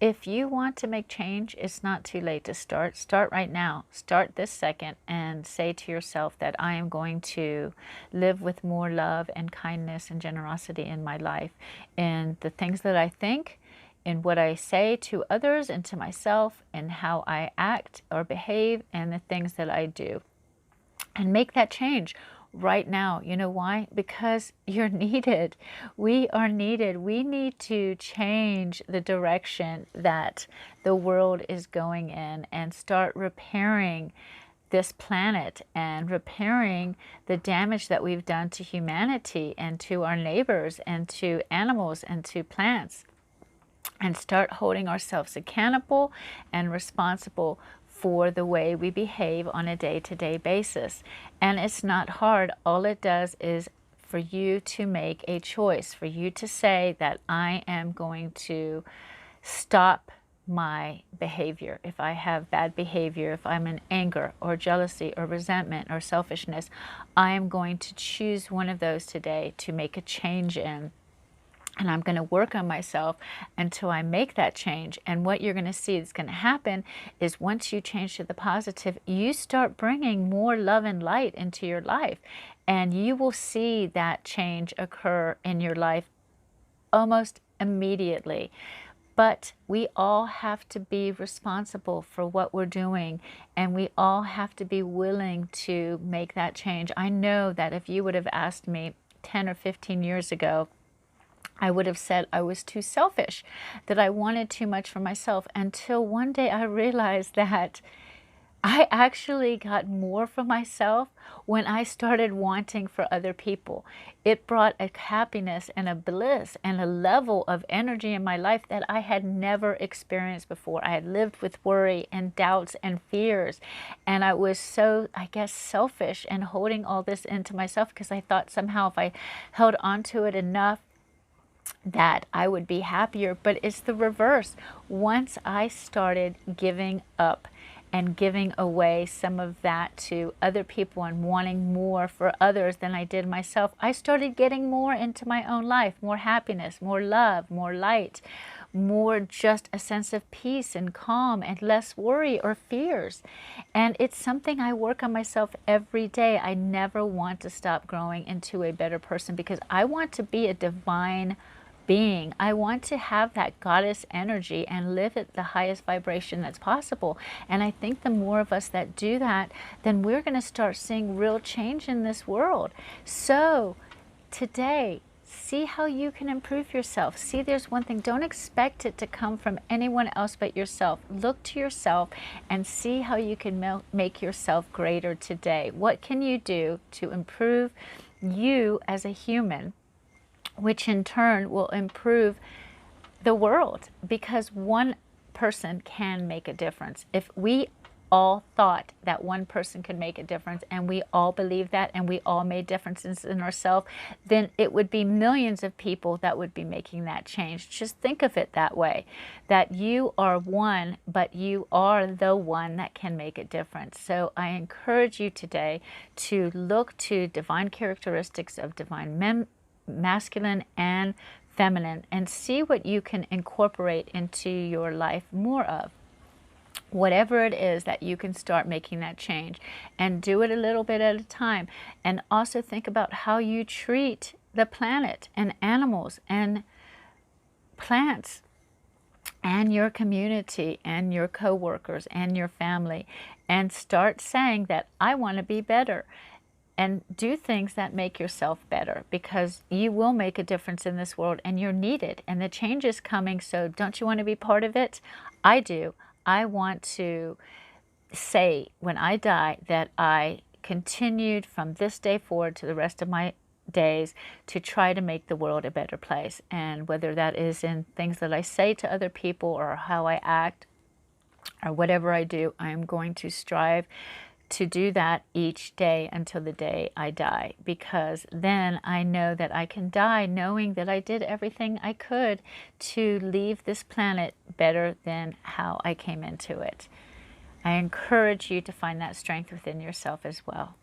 If you want to make change, it's not too late to start. Start right now. Start this second and say to yourself that I am going to live with more love and kindness and generosity in my life, in the things that I think, in what I say to others and to myself, and how I act or behave, and the things that I do. And make that change right now. You know why? Because you're needed. We are needed. We need to change the direction that the world is going in and start repairing this planet and repairing the damage that we've done to humanity and to our neighbors and to animals and to plants, and start holding ourselves accountable and responsible for the way we behave on a day-to-day basis. And it's not hard. All it does is for you to make a choice, for you to say that I am going to stop my behavior. If I have bad behavior, if I'm in anger or jealousy or resentment or selfishness, I am going to choose one of those today to make a change in. And I'm going to work on myself until I make that change. And what you're going to see is going to happen is once you change to the positive, you start bringing more love and light into your life. And you will see that change occur in your life almost immediately. But we all have to be responsible for what we're doing, and we all have to be willing to make that change. I know that if you would have asked me 10 or 15 years ago, I would have said I was too selfish, that I wanted too much for myself, until one day I realized that I actually got more for myself when I started wanting for other people. It brought a happiness and a bliss and a level of energy in my life that I had never experienced before. I had lived with worry and doubts and fears, and I was so, I guess, selfish and holding all this into myself because I thought somehow if I held on to it enough, that I would be happier. But it's the reverse. Once I started giving up and giving away some of that to other people and wanting more for others than I did myself, I started getting more into my own life, more happiness, more love, more light, more just a sense of peace and calm and less worry or fears. And it's something I work on myself every day. I never want to stop growing into a better person because I want to be a divine being. I want to have that goddess energy and live at the highest vibration that's possible. And I think the more of us that do that, then we're going to start seeing real change in this world. So today, see how you can improve yourself. See, there's one thing. Don't expect it to come from anyone else but yourself. Look to yourself and see how you can make yourself greater today. What can you do to improve you as a human, which in turn will improve the world? Because one person can make a difference. If we all thought that one person could make a difference, and we all believe that, and we all made differences in ourselves, then it would be millions of people that would be making that change. Just think of it that way, that you are one, but you are the one that can make a difference. So I encourage you today to look to divine characteristics of divine masculine and feminine, and see what you can incorporate into your life more of. Whatever it is that you can start making that change, and do it a little bit at a time. And also think about how you treat the planet and animals and plants and your community and your co-workers and your family, and start saying that I want to be better. And do things that make yourself better, because you will make a difference in this world and you're needed, and the change is coming. So don't you want to be part of it? I do. I want to say when I die that I continued from this day forward to the rest of my days to try to make the world a better place. And whether that is in things that I say to other people or how I act or whatever I do, I'm going to strive to do that each day until the day I die, because then I know that I can die knowing that I did everything I could to leave this planet better than how I came into it. I encourage you to find that strength within yourself as well.